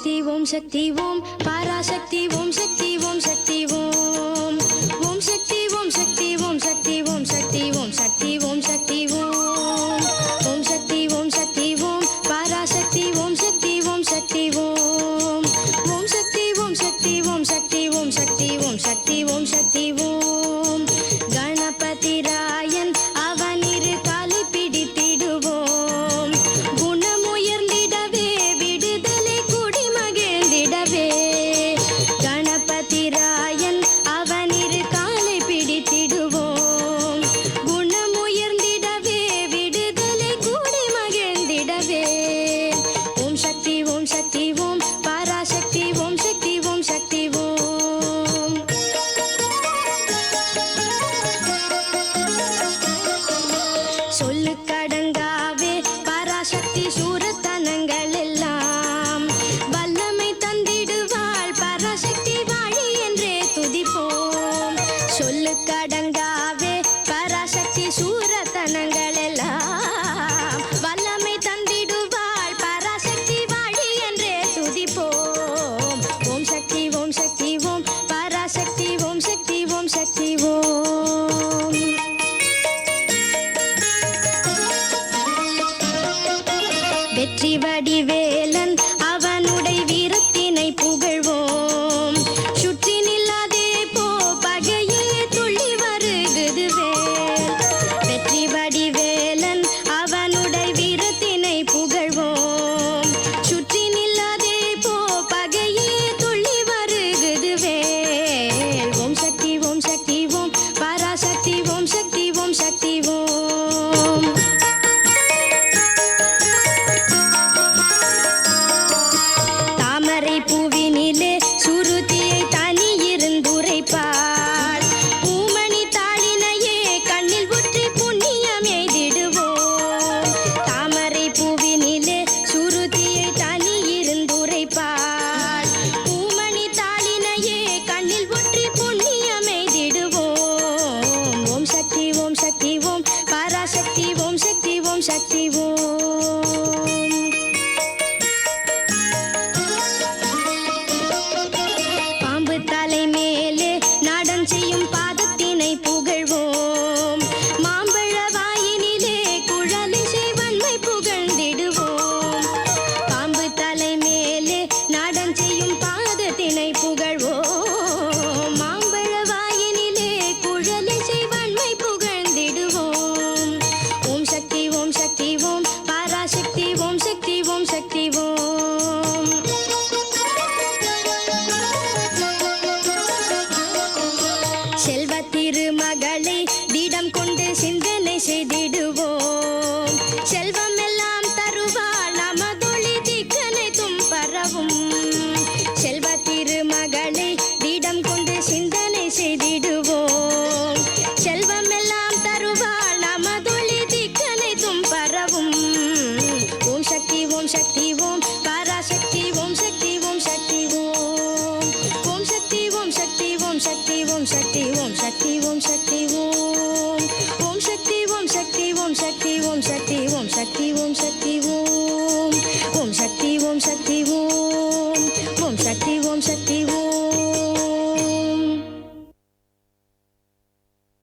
शक्ति ओम पराशक्ति ओम शक्ति ओम शक्ति ओम ओम शक्ति ओम शक्ति ओम शक्ति ओम शक्ति ओम शक्ति ओम शक्ति ओम ओम शक्ति ओम शक्ति ओम पराशक्ति ओम शक्ति ओम शक्ति ओम ओम शक्ति ओम शक्ति ओम शक्ति ओम शक्ति ओम शक्ति ओम शक्ति ओम गणपति रायन அவனிரு காலை பிடித்திடுவோம் குணமுயர்ந்திடவே விடுதலை கூடி மகிழ்ந்திடவே கணபதி ராயன் அவனிரு காலை பிடித்திடுவோம் குணமுயர்ந்திடவே விடுதலை கூடி மகிழ்ந்திடவே ஓம் சக்தி ஓம் சக்தி ஓம் பராசக்தி ஓம் சக்தி ஓம் சக்தி ஓம் சொல்லுக்கடங்காவே பராசக்தி சூரத்தனங்கள் எல்லாம் வல்லமை தந்திடுவாள் பராசக்தி வாழி என்றே துதிப்போம் சொல்லுக்கடங்காவே பராசக்தி சூரத்தனங்கள் எல்லாம் வல்லமை தந்திடுவாள் பராசக்தி வாழி என்றே துதிப்போம் ஓம் சக்தி ஓம் சக்தி ஓம் பராசக்தி ஓம் சக்தி ஓம் சக்தி ஓம் வெற்றி வடிவேலன் அவனுடைய வீரத்தினை புகழ்வோம் சுற்றி நில்லாதே போ பகையே துள்ளி வருகுது வேல் வெற்றி வடிவேலன் அவனுடைய வீரத்தினை புகழ்வோம் சுற்றி நில்லாதே போ பகையே துள்ளி வருகுது வேல் ஓம் சக்தி ஓம் சக்தி ஓம் பராசக்தி ஓம் சக்தி ஓம் சக்தி ஓம் தாமரை பூவினிலே சுருதியை தனி இருந்துரைப்பாள் பூமணி தாளினையே கண்ணில் ஊற்றி புண்ணியம் எய்திடுவோம் தாமரை பூவினிலே சுருதியை தனி இருந்துரைப்பாள் பூமணி தாளினையே கண்ணில் ஊற்றி புண்ணியம் எய்திடுவோம் ஓம் சக்தி ஓம் சக்தி ஓம் பராசக்தி ஓம் சக்தி ஓம் சக்தி ஓம் பாம்பு தலை மேலே நாடம் செய்யும் பாதத்தினை புகழ்வோம் மாம்பழ வாயினிலே குழலிசை வன்மை புகழ்ந்திடுவோம் பாம்பு தலை மேலே நாடம் செய்யும் பாதத்தினை புகழ்வோம் மாம்பழ வாயினிலே குழலிசை வன்மை புகழ்ந்திடுவோம் ஓம் சக்தி ஓம் சக்தி ஓம் பராசக்தி ஓம் சக்தி ஓம் சக்தி ஓம் செல்வ திருமகளை திடம் கொண்டு சிந்தனை செய்திடுவோம் செல்வம் எல்லாம் தருவாள் நமதொளி திக்கனைத்தும் பரவும் செல்வ திருமகளை திடம் கொண்டு சிந்தனை செய்திடுவோம் செல்வம் எல்லாம் தருவாள் நமதொளி திக்கனைத்தும் பரவும் ஓம் சக்தி ஓம் சக்தி ஓம் பராசக்தி ஓம் சக்தி ஓம் சக்தி ஓம் ஓம் சக்தி ஓம் சக்தி ஓம் சக்தி ஓம் சக்தி ஓம் சக்தி ஓம் சக்தி ஓம் ஓம் சக்தி ஓம் சக்தி ஓம் சக்தி ஓம் சக்தி